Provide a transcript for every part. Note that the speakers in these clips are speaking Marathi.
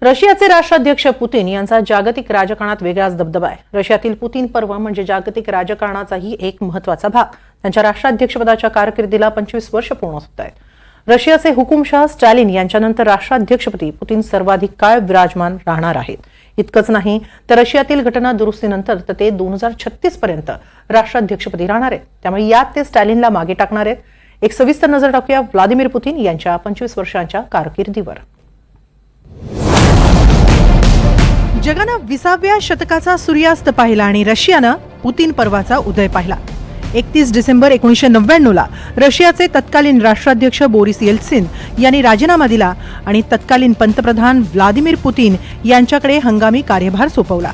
रशियाचे राष्ट्राध्यक्ष पुतीन यांचा जागतिक राजकारणात वेगळाच दबदबा आहे. रशियातील पुतीन पर्व म्हणजे जागतिक राजकारणाचाही एक महत्त्वाचा भाग. त्यांच्या राष्ट्राध्यक्षपदाच्या कारकिर्दीला 25 वर्ष पूर्ण होत आहेत. रशियाचे हुकुमशाह स्टॅलिन यांच्यानंतर राष्ट्राध्यक्षपदी पुतीन सर्वाधिक काळ विराजमान राहणार आहेत. इतकंच नाही तर रशियातील घटना दुरुस्तीनंतर ते 2036 पर्यंत राष्ट्राध्यक्षपदी राहणार आहेत. त्यामुळे यात ते स्टॅलिनला मागे टाकणार आहेत. एक सविस्तर नजर टाकूया व्लादिमीर पुतीन यांच्या 25 वर्षांच्या कारकिर्दीवर. जगानं 20व्या शतकाचा सूर्यास्त पाहिला आणि रशियानं पुतीन पर्वाचा उदय पाहिला. 31 डिसेंबर 1999ला रशियाचे तत्कालीन राष्ट्राध्यक्ष बोरिस येल्त्सिन यांनी राजीनामा दिला आणि तत्कालीन पंतप्रधान व्लादिमीर पुतीन यांच्याकडे हंगामी कार्यभार सोपवला.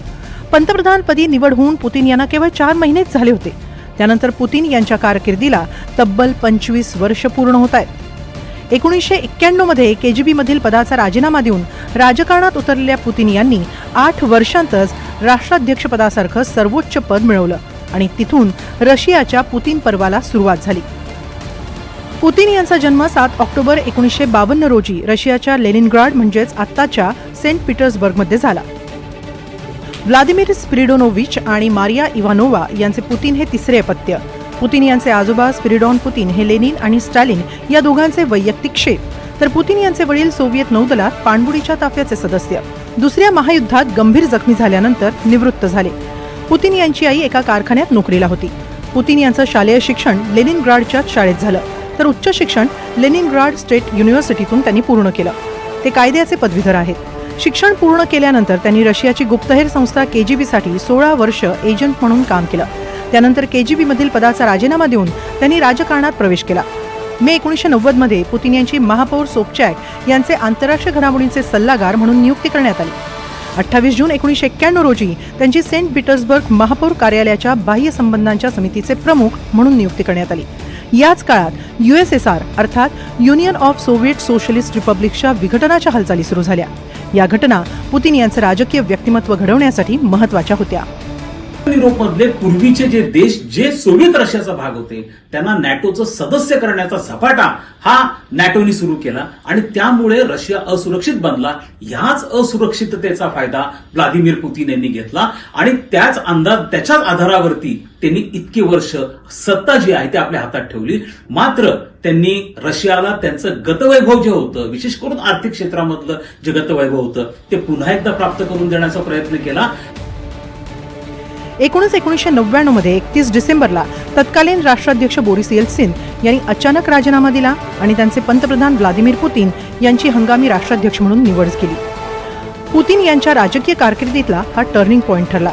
पंतप्रधानपदी निवड होऊन पुतीन यांना केवळ 4 महिनेच झाले होते. त्यानंतर पुतीन यांच्या कारकिर्दीला तब्बल 25 वर्ष पूर्ण होत आहेत. 1991 मध्ये केजीबी मधील पदाचा राजीनामा देऊन राजकारणात उतरलेल्या पुतीन यांनी 8 वर्षांतच राष्ट्राध्यक्षपदासारखं सर्वोच्च पद मिळवलं आणि तिथून रशियाच्या पुतीन पर्वाला सुरुवात झाली. पुतीन यांचा जन्म 7 ऑक्टोबर 1952 रोजी रशियाच्या लेनिनग्राड म्हणजेच आत्ताच्या सेंट पीटर्सबर्गमध्ये झाला. व्लादिमीर स्पिरिडोनोव्हिच आणि मारिया इव्हानोव्हा यांचे पुतीन हे तिसरे अपत्य. पुतीन यांचे आजोबा स्पिरिडॉन पुतीन हे लेनिन आणि स्टॅलिन या दोघांचे वैयक्तिक शेफ, तर पुतीन यांचे वडील सोव्हिएत नौदलात पाणबुडीच्या ताफ्याचे सदस्य. दुसऱ्या महायुद्धात गंभीर जखमी झाल्यानंतर निवृत्त झाले. पुतीन यांची आई एका कारखान्यात नोकरीला होती. पुतीन यांचं शालेय शिक्षण लेनिनग्राडच्या शाळेत झालं, तर उच्च शिक्षण लेनिनग्राड स्टेट युनिव्हर्सिटीतून त्यांनी पूर्ण केलं. ते कायद्याचे पदवीधर आहेत. शिक्षण पूर्ण केल्यानंतर त्यांनी रशियाची गुप्तहेर संस्था केजीबीसाठी 16 वर्ष एजंट म्हणून काम केलं. त्यानंतर केजीबी मधील पदाचा राजीनामा देऊन त्यांनी राजकारणात प्रवेश केला. मे 1990 मध्ये पुतीन यांची महापौर सोबचॅक यांचे आंतरराष्ट्रीय घडामोडींचे सल्लागार म्हणून नियुक्ती करण्यात आली. 28 जून 1991 रोजी त्यांची सेंट पीटर्सबर्ग महापौर कार्यालयाच्या बाह्य संबंधांच्या समितीचे प्रमुख म्हणून नियुक्ती करण्यात आली. याच काळात USSR अर्थात युनियन ऑफ सोव्हिएट सोशलिस्ट रिपब्लिकच्या विघटनाच्या हालचाली सुरू झाल्या. या घटना पुतीन यांचं राजकीय व्यक्तिमत्व घडवण्यासाठी महत्त्वाच्या होत्या. युरोपमधले पूर्वीचे जे देश जे सोव्हिएत रशियाचा भाग होते त्यांना नॅटोचं सदस्य करण्याचा झपाटा हा नॅटोने सुरू केला आणि त्यामुळे रशिया असुरक्षित बनला. ह्याच असुरक्षिततेचा फायदा व्लादिमीर पुतीन यांनी घेतला आणि त्याच्याच आधारावरती त्यांनी इतकी वर्ष सत्ता जी आहे ती आपल्या हातात ठेवली. मात्र त्यांनी रशियाला त्यांचं गतवैभव जे होतं, विशेष करून आर्थिक क्षेत्रामधलं जे गतवैभव होतं ते पुन्हा एकदा प्राप्त करून देण्याचा प्रयत्न केला. 1999 मध्ये 31 डिसेंबरला तत्कालीन राष्ट्राध्यक्ष बोरिस येल्त्सिन यांनी अचानक राजीनामा दिला आणि त्यांचे पंतप्रधान व्लादिमीर पुतीन यांची हंगामी राष्ट्राध्यक्ष म्हणून निवड केली. पुतीन यांच्या राजकीय कारकिर्दीतला हा टर्निंग पॉइंट ठरला.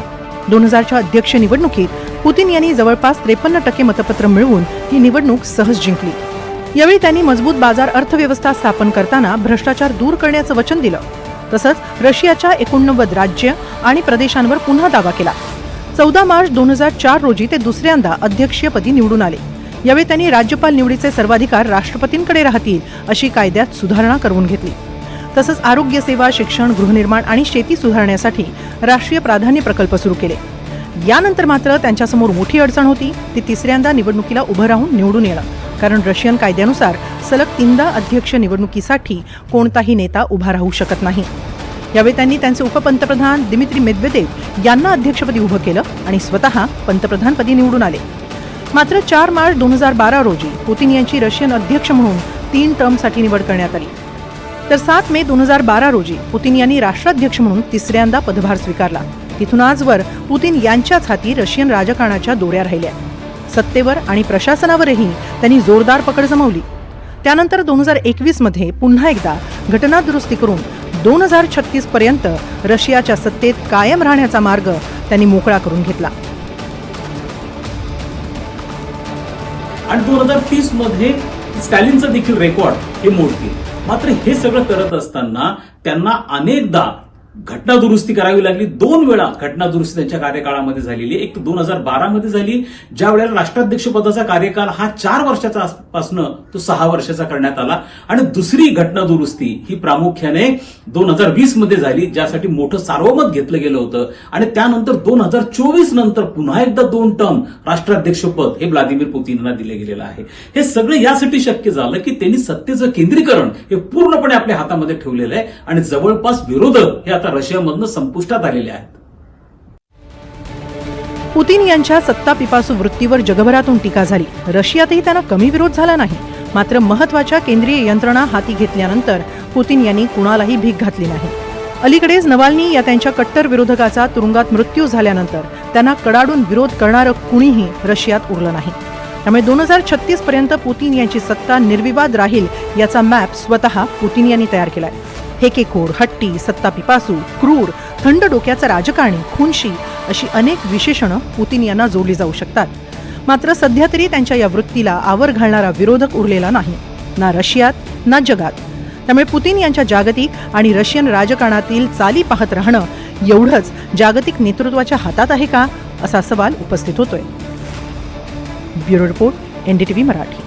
2000च्या अध्यक्ष निवडणुकीत पुतीन यांनी जवळपास 53% मतपत्र मिळवून ही निवडणूक सहज जिंकली. यावेळी त्यांनी मजबूत बाजार अर्थव्यवस्था स्थापन करताना भ्रष्टाचार दूर करण्याचं वचन दिलं. तसंच रशियाच्या 89 राज्य आणि प्रदेशांवर पुन्हा दावा केला. 14 मार्च 2004 रोजी ते दुसऱ्यांदा अध्यक्षपदी निवडून आले. यावेळी त्यांनी राज्यपाल निवडीचे सर्वाधिकार राष्ट्रपतींकडे राहतील अशी कायद्यात सुधारणा करून घेतली. तसंच आरोग्य सेवा, शिक्षण, गृहनिर्माण आणि शेती सुधारण्यासाठी राष्ट्रीय प्राधान्य प्रकल्प सुरू केले. यानंतर मात्र त्यांच्यासमोर मोठी अडचण होती ती तिसऱ्यांदा निवडणुकीला उभं राहून निवडून येणं. कारण रशियन कायद्यानुसार सलग 3दा अध्यक्ष निवडणुकीसाठी कोणताही नेता उभा राहू शकत नाही. यावेळी त्यांनी त्यांचे उपपंतप्रधान दिमित्री मेदवेदेव यांना अध्यक्षपदी उभं केलं आणि स्वतः पंतप्रधानपदी निवडून आले. मात्र 4 मार्च 2012 रोजी पुतीन यांची रशियन अध्यक्ष म्हणून 3 टर्मसाठी निवड करण्यात आली. तर 7 मे 2012 रोजी पुतीन यांनी राष्ट्राध्यक्ष म्हणून तिसऱ्यांदा पदभार स्वीकारला. तिथून आजवर पुतीन यांच्याच हाती रशियन राजकारणाच्या दोऱ्या राहिल्या. सत्तेवर आणि प्रशासनावरही त्यांनी जोरदार पकड जमवली. त्यानंतर 2021 मध्ये पुन्हा एकदा घटना दुरुस्ती करून 2036 पर्यंत रशियाच्या सत्तेत कायम राहण्याचा मार्ग त्यांनी मोकळा करून घेतला. आणि 2030 मध्ये स्टॅलिनचं देखील रेकॉर्ड हे मोडतील. मात्र हे सगळं करत असताना त्यांना अनेकदा घटना दुरुस्ती करावी लागली. 2 वेळा घटना दुरुस्ती त्यांच्या कार्यकाळामध्ये झालेली. एक 2012 मध्ये झाली, ज्या वेळेला राष्ट्राध्यक्ष पदाचा कार्यकाल हा 4 वर्षाचा पासून तो 6 वर्षाचा करण्यात आला. आणि दुसरी घटना दुरुस्ती ही प्रामुख्याने 2020 मध्ये झाली, ज्यासाठी मोठं सार्वमत घेतलं गेलं होतं. आणि त्यानंतर 2024 नंतर पुन्हा एकदा 2 टर्म राष्ट्राध्यक्षपद हे व्लादिमीर पुतीन यांना दिले गेलेलं आहे. हे सगळं यासाठी शक्य झालं की त्यांनी सत्तेचं केंद्रीकरण हे पूर्णपणे आपल्या हातामध्ये ठेवलेलं आहे आणि जवळपास विरोधक हे आता रशियामधनं संपुष्टात आलेले आहेत. पुतीन यांच्या सत्तापिपासू वृत्तीवर जगभरातून टीका झाली. रशियातही त्यांना कमी विरोध झाला नाही. मात्र महत्वाच्या केंद्रीय यंत्रणा हाती घेतल्यानंतर पुतीन यांनी कुणालाही भीक घातली नाही. अलीकडेच नवाल्नी या त्यांच्या कट्टर विरोधकाचा तुरुंगात मृत्यू झाल्यानंतर त्यांना कडाडून विरोध करणारं कुणीही रशियात उरलं नाही. त्यामुळे 2036 पर्यंत पुतीन यांची सत्ता निर्विवाद राहील याचा मॅप स्वतः पुतीन यांनी तयार केलाय. हेकेखोर, हट्टी, सत्तापिपासू, क्रूर, थंड डोक्याचा राजकारणी, खुनशी अशी अनेक विशेषणं पुतीन यांना जोडली जाऊ शकतात. मात्र सध्या तरी त्यांच्या या वृत्तीला आवर घालणारा विरोधक उरलेला नाही, ना रशियात ना जगात. त्यामुळे पुतीन यांच्या जागतिक आणि रशियन राजकारणातील चाली पाहत राहणं एवढंच जागतिक नेतृत्वाच्या हातात आहे का, असा सवाल उपस्थित होतोय. Bureau report, NDTV Marathi.